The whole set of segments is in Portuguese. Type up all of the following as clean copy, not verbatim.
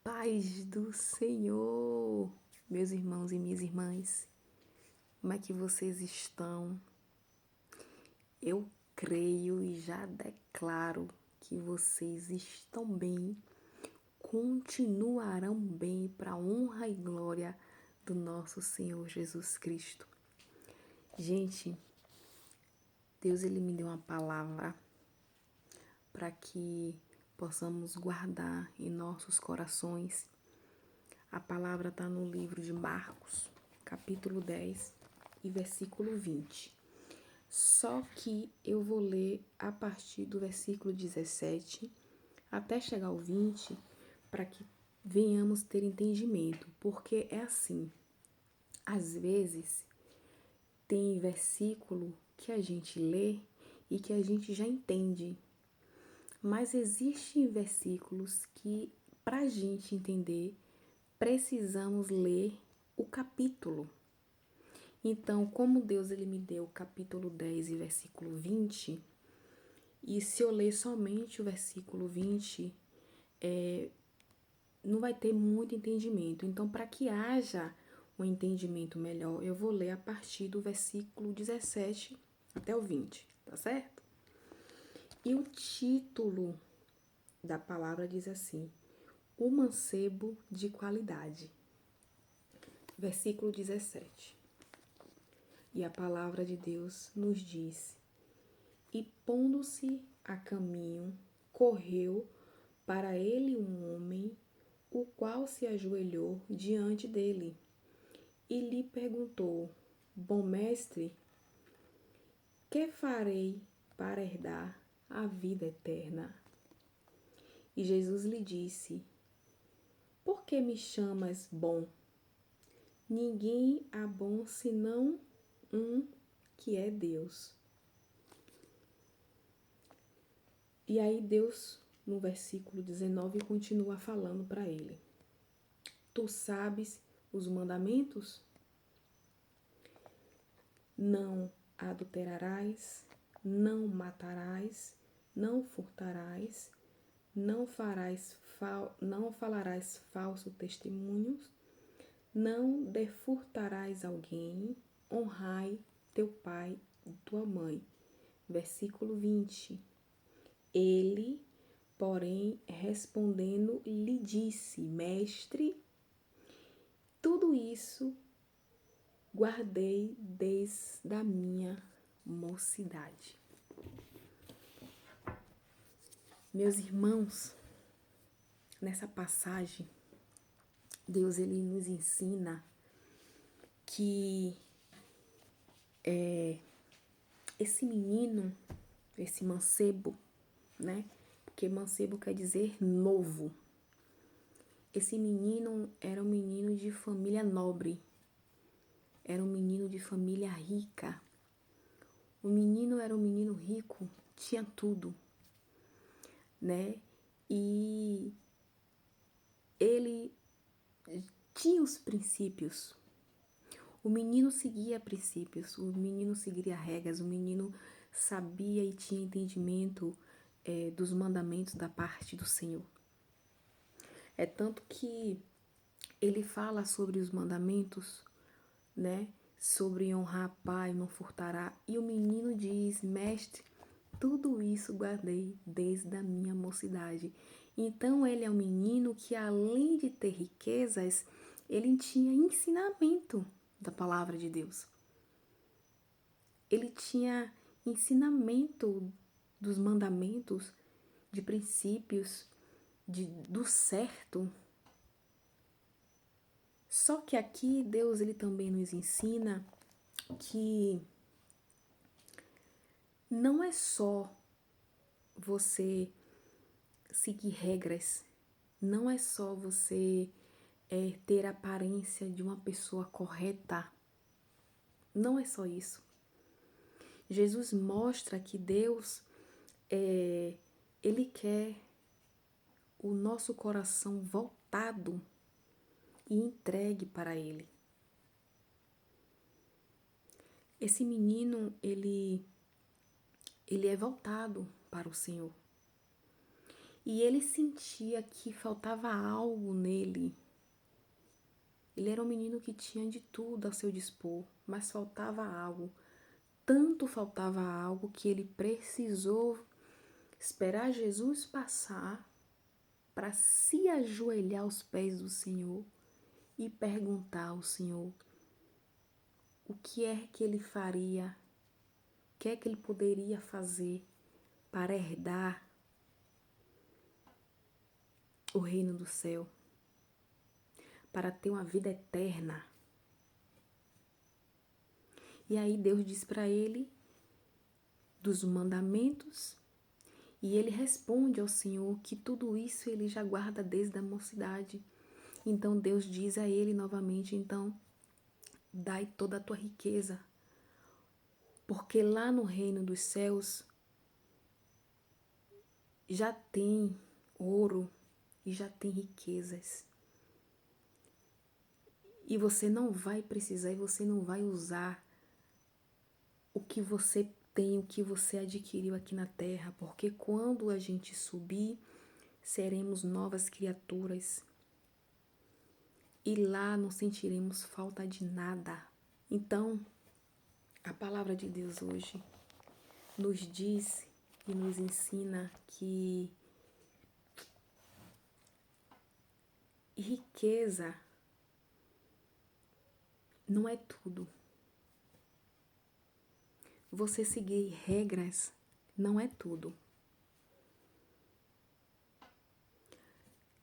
Paz do Senhor, meus irmãos e minhas irmãs, como é que vocês estão? Eu creio e já declaro que vocês estão bem, continuarão bem para a honra e glória do nosso Senhor Jesus Cristo. Gente, Deus ele me deu uma palavra para que possamos guardar em nossos corações. A palavra está no livro de Marcos, capítulo 10 e versículo 20. Só que eu vou ler a partir do versículo 17 até chegar ao 20 para que venhamos ter entendimento. Porque é assim, às vezes tem versículo que a gente lê e que a gente já entende. Mas existem versículos que, para a gente entender, precisamos ler o capítulo. Então, como Deus ele me deu o capítulo 10 e versículo 20, e se eu ler somente o versículo 20, não vai ter muito entendimento. Então, para que haja um entendimento melhor, eu vou ler a partir do versículo 17 até o 20, tá certo? E o título da palavra diz assim: o mancebo de qualidade. Versículo 17. E a palavra de Deus nos diz: e pondo-se a caminho, correu para ele um homem, o qual se ajoelhou diante dele e lhe perguntou: bom mestre, que farei para herdar a vida eterna? E Jesus lhe disse: por que me chamas bom? Ninguém há bom senão um, que é Deus. E aí Deus, no versículo 19, continua falando para ele: tu sabes os mandamentos? Não adulterarás, não matarás, não furtarás, não falarás falso testemunho, não defurtarás alguém, honrai teu pai e tua mãe. Versículo 20. Ele, porém, respondendo, lhe disse: mestre, tudo isso guardei desde a minha mocidade. Meus irmãos, nessa passagem, Deus ele nos ensina que esse menino, esse mancebo, né? Porque mancebo quer dizer novo. Esse menino era um menino de família nobre, era um menino de família rica. O menino era um menino rico, tinha tudo, né? E ele tinha os princípios. O menino seguia princípios, o menino seguia regras, o menino sabia e tinha entendimento dos mandamentos da parte do Senhor. É tanto que ele fala sobre os mandamentos, né? Sobre honrar pai, não furtará. E o menino diz: mestre, tudo isso guardei desde a minha mocidade. Então ele é um menino que, além de ter riquezas, ele tinha ensinamento da palavra de Deus. Ele tinha ensinamento dos mandamentos, de princípios, do certo. Só que aqui Deus ele também nos ensina que não é só você seguir regras, não é só você ter a aparência de uma pessoa correta. Não é só isso. Jesus mostra que Deus, Ele quer o nosso coração voltado e entregue para Ele. Esse menino, ele é voltado para o Senhor. E ele sentia que faltava algo nele. Ele era um menino que tinha de tudo ao seu dispor, mas faltava algo. Tanto faltava algo que ele precisou esperar Jesus passar para se ajoelhar aos pés do Senhor e perguntar ao Senhor o que é que ele faria, o que é que ele poderia fazer para herdar o reino do céu, para ter uma vida eterna. E aí Deus diz para ele dos mandamentos e ele responde ao Senhor que tudo isso ele já guarda desde a mocidade. Então Deus diz a ele novamente, então, dai toda a tua riqueza, porque lá no reino dos céus já tem ouro e já tem riquezas. E você não vai precisar e você não vai usar o que você tem, o que você adquiriu aqui na terra, porque quando a gente subir, seremos novas criaturas. E lá não sentiremos falta de nada. Então, a palavra de Deus hoje nos diz e nos ensina que riqueza não é tudo. Você seguir regras não é tudo.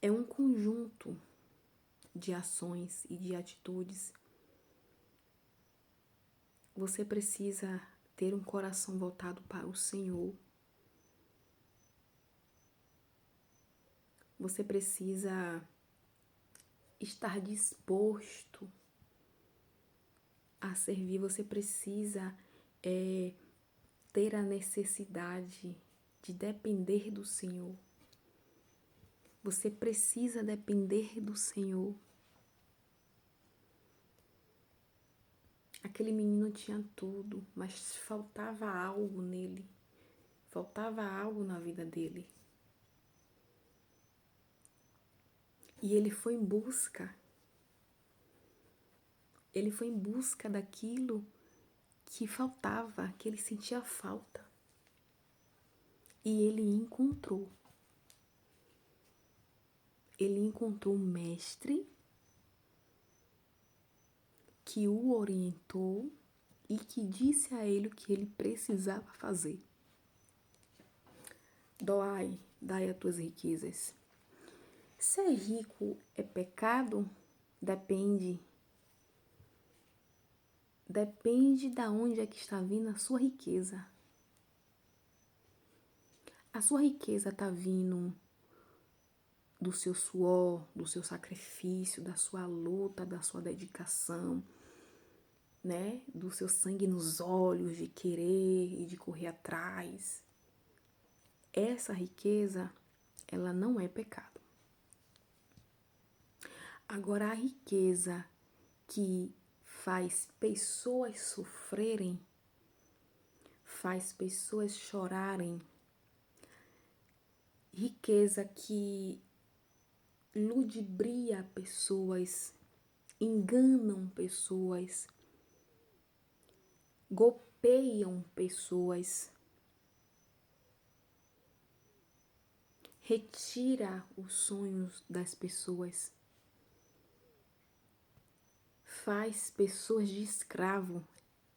É um conjunto de ações e de atitudes. Você precisa ter um coração voltado para o Senhor. Você precisa estar disposto a servir. Você precisa ter a necessidade de depender do Senhor. Você precisa depender do Senhor. Aquele menino tinha tudo, mas faltava algo nele. Faltava algo na vida dele. E ele foi em busca. Ele foi em busca daquilo que faltava, que ele sentia falta. E ele encontrou. Ele encontrou um mestre que o orientou e que disse a ele o que ele precisava fazer. Dai as tuas riquezas. Ser rico é pecado? Depende da onde é que está vindo a sua riqueza. A sua riqueza está vindo do seu suor, do seu sacrifício, da sua luta, da sua dedicação, né? Do seu sangue nos olhos, de querer e de correr atrás. Essa riqueza, ela não é pecado. Agora, a riqueza que faz pessoas sofrerem, faz pessoas chorarem, riqueza que ludibria pessoas, enganam pessoas, golpeiam pessoas, retira os sonhos das pessoas, faz pessoas de escravo.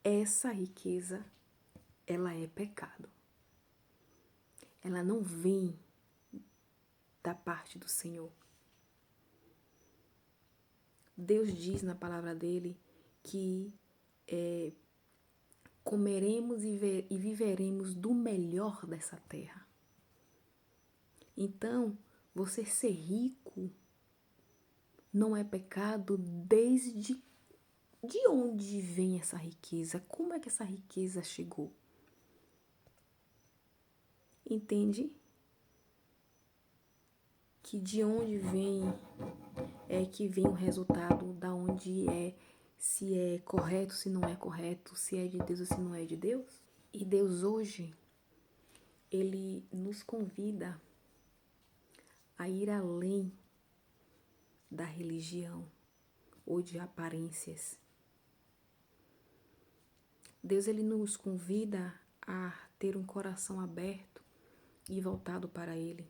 Essa riqueza, ela é pecado. Ela não vem da parte do Senhor. Deus diz na palavra dele que comeremos e viveremos do melhor dessa terra. Então, você ser rico não é pecado desde de onde vem essa riqueza? Como é que essa riqueza chegou? Entende? Que de onde vem que vem o resultado, da onde se é correto, se não é correto, se é de Deus ou se não é de Deus. E Deus hoje, Ele nos convida a ir além da religião ou de aparências. Deus, ele nos convida a ter um coração aberto e voltado para Ele.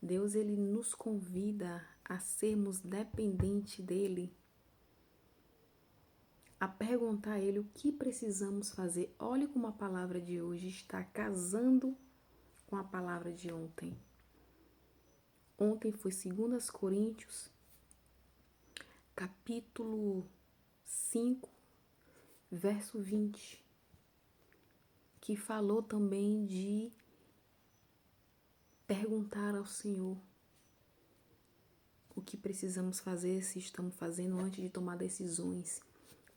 Deus, ele nos convida a sermos dependentes dEle, a perguntar a Ele o que precisamos fazer. Olhe como a palavra de hoje está casando com a palavra de ontem. Ontem foi 2 Coríntios, capítulo 5, verso 20, que falou também de perguntar ao Senhor o que precisamos fazer, se estamos fazendo antes de tomar decisões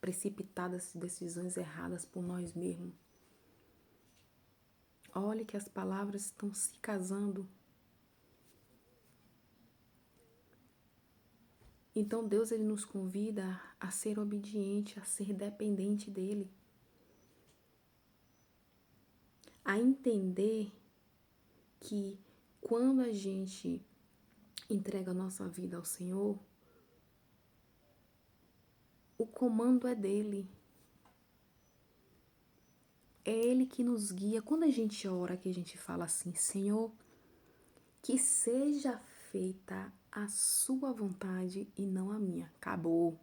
precipitadas, decisões erradas por nós mesmos. Olhe que as palavras estão se casando. Então Deus, ele nos convida a ser obediente, a ser dependente dele, a entender que quando a gente entrega a nossa vida ao Senhor, o comando é dele. É ele que nos guia. Quando a gente ora, que a gente fala assim: Senhor, que seja feita a sua vontade e não a minha. Acabou.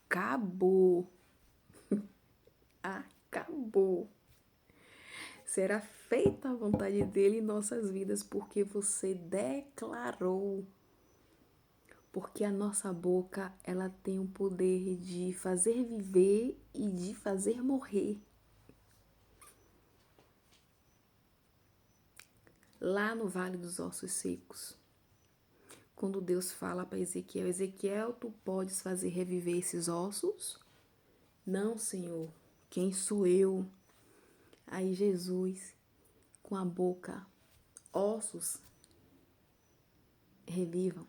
Acabou. Acabou. Será feita a vontade dele em nossas vidas, porque você declarou. Porque a nossa boca, ela tem o poder de fazer viver e de fazer morrer. Lá no Vale dos Ossos Secos, quando Deus fala para Ezequiel: Ezequiel, tu podes fazer reviver esses ossos? Não, Senhor. Quem sou eu? Aí Jesus, com a boca: ossos, revivam.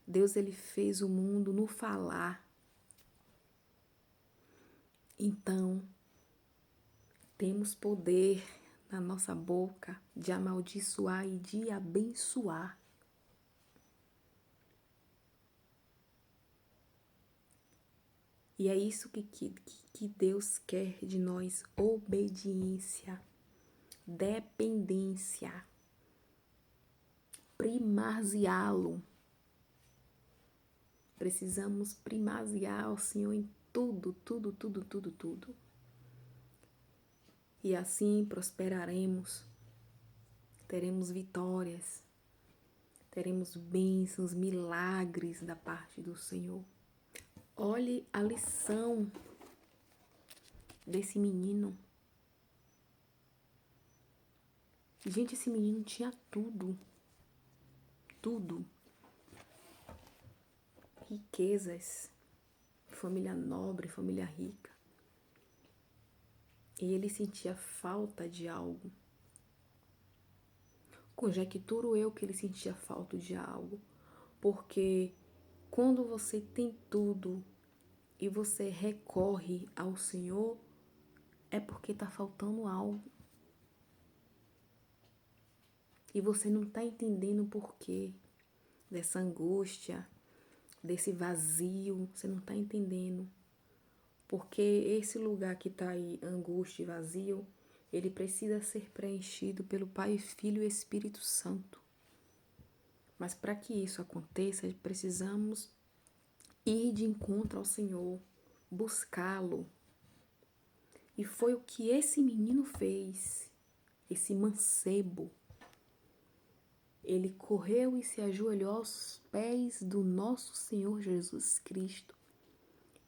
Deus, ele fez o mundo no falar. Então, temos poder na nossa boca de amaldiçoar e de abençoar. E é isso que Deus quer de nós: obediência, dependência, primazia-lo. Precisamos primazia o Senhor em tudo, tudo, tudo, tudo, tudo. E assim prosperaremos, teremos vitórias, teremos bênçãos, milagres da parte do Senhor. Olhe a lição desse menino. Gente, esse menino tinha tudo. Tudo. Riquezas. Família nobre, família rica. E ele sentia falta de algo. Conjecturo eu que ele sentia falta de algo. Porque quando você tem tudo e você recorre ao Senhor, é porque está faltando algo. E você não está entendendo o porquê dessa angústia, desse vazio. Você não está entendendo. Porque esse lugar que está aí, angústia e vazio, ele precisa ser preenchido pelo Pai, Filho e Espírito Santo. Mas para que isso aconteça, precisamos ir de encontro ao Senhor, buscá-lo. E foi o que esse menino fez, esse mancebo. Ele correu e se ajoelhou aos pés do nosso Senhor Jesus Cristo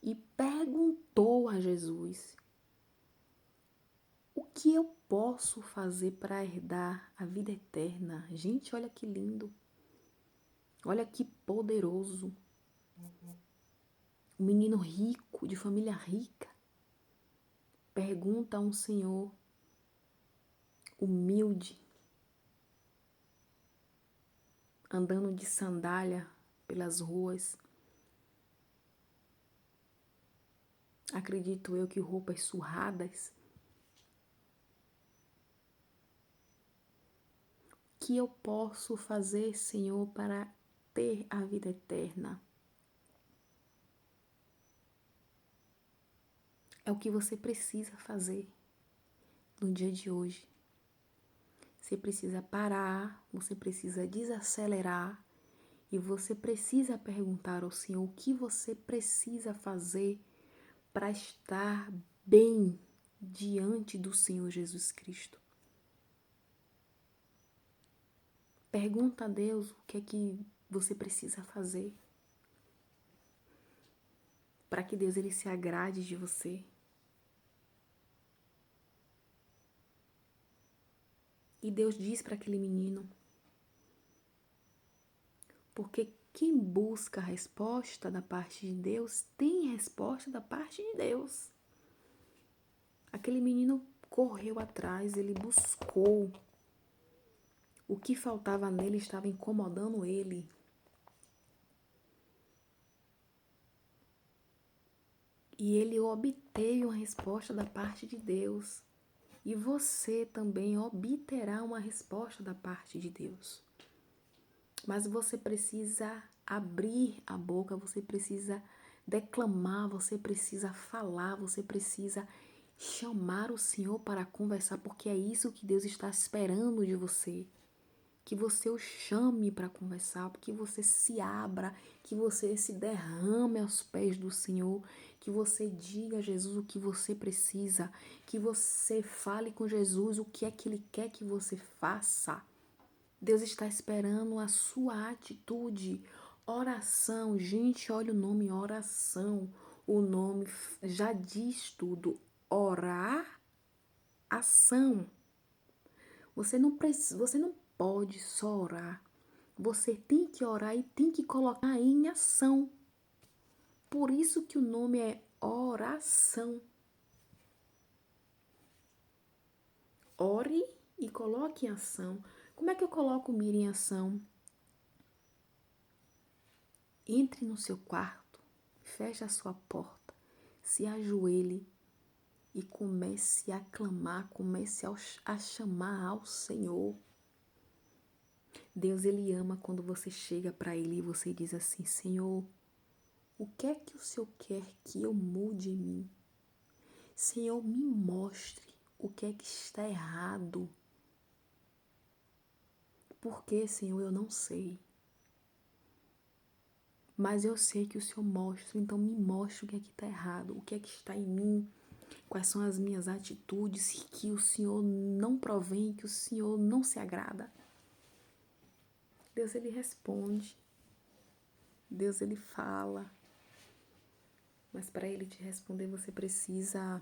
e perguntou a Jesus: o que eu posso fazer para herdar a vida eterna? Gente, olha que lindo. Olha que poderoso. Um menino rico, de família rica, pergunta a um senhor humilde, andando de sandália pelas ruas. Acredito eu que roupas surradas. que eu posso fazer, Senhor, para ter a vida eterna? É o que você precisa fazer no dia de hoje. Você precisa parar, você precisa desacelerar e você precisa perguntar ao Senhor o que você precisa fazer para estar bem diante do Senhor Jesus Cristo. Pergunta a Deus o que é que você precisa fazer para que Deus ele se agrade de você. E Deus diz para aquele menino, porque quem busca a resposta da parte de Deus tem resposta da parte de Deus. Aquele menino correu atrás, ele buscou. O que faltava nele estava incomodando ele. E ele obteve uma resposta da parte de Deus. E você também obterá uma resposta da parte de Deus. Mas você precisa abrir a boca, você precisa declamar, você precisa falar, você precisa chamar o Senhor para conversar, porque é isso que Deus está esperando de você. Que você o chame para conversar, que você se abra, que você se derrame aos pés do Senhor, que você diga a Jesus o que você precisa, que você fale com Jesus o que é que Ele quer que você faça. Deus está esperando a sua atitude. Oração, gente, olha o nome oração. O nome já diz tudo. Orar, ação. Você não pode só orar. Você tem que orar e tem que colocar em ação. Por isso que o nome é oração. Ore e coloque em ação. Como é que eu coloco o Mira em ação? Entre no seu quarto, feche a sua porta, se ajoelhe e comece a clamar, comece a chamar ao Senhor. Deus, Ele ama quando você chega para Ele e você diz assim, Senhor, o que é que o Senhor quer que eu mude em mim? Senhor, me mostre o que é que está errado. Porque, Senhor, eu não sei. Mas eu sei que o Senhor mostra, então me mostre o que é que está errado, o que é que está em mim, quais são as minhas atitudes que o Senhor não provém, que o Senhor não se agrada. Deus, Ele responde. Deus, Ele fala. Mas para Ele te responder, você precisa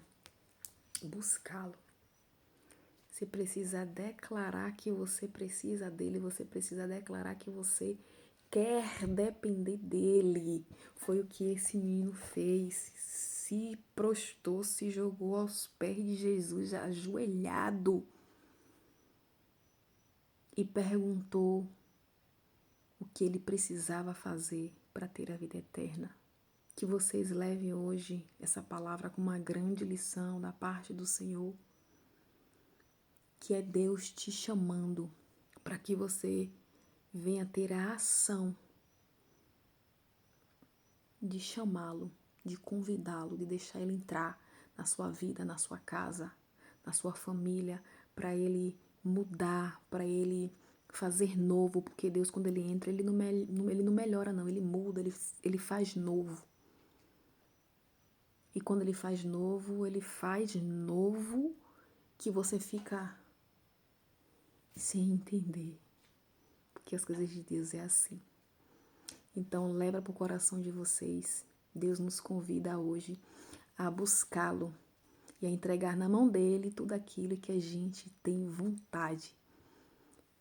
buscá-lo. Você precisa declarar que você precisa dele, você precisa declarar que você quer depender dele. Foi o que esse menino fez. Se prostrou, se jogou aos pés de Jesus, ajoelhado, e perguntou o que ele precisava fazer para ter a vida eterna. Que vocês levem hoje essa palavra como uma grande lição da parte do Senhor, que é Deus te chamando para que você venha ter a ação de chamá-lo, de convidá-lo, de deixar ele entrar na sua vida, na sua casa, na sua família, para ele mudar, para ele fazer novo, porque Deus, quando ele entra, ele não melhora não, ele muda, ele faz novo. E quando ele faz novo que você fica sem entender, porque as coisas de Deus é assim. Então, leva para o coração de vocês. Deus nos convida hoje a buscá-lo e a entregar na mão dele tudo aquilo que a gente tem vontade.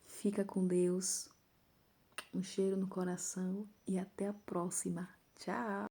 Fica com Deus. Um cheiro no coração e até a próxima. Tchau!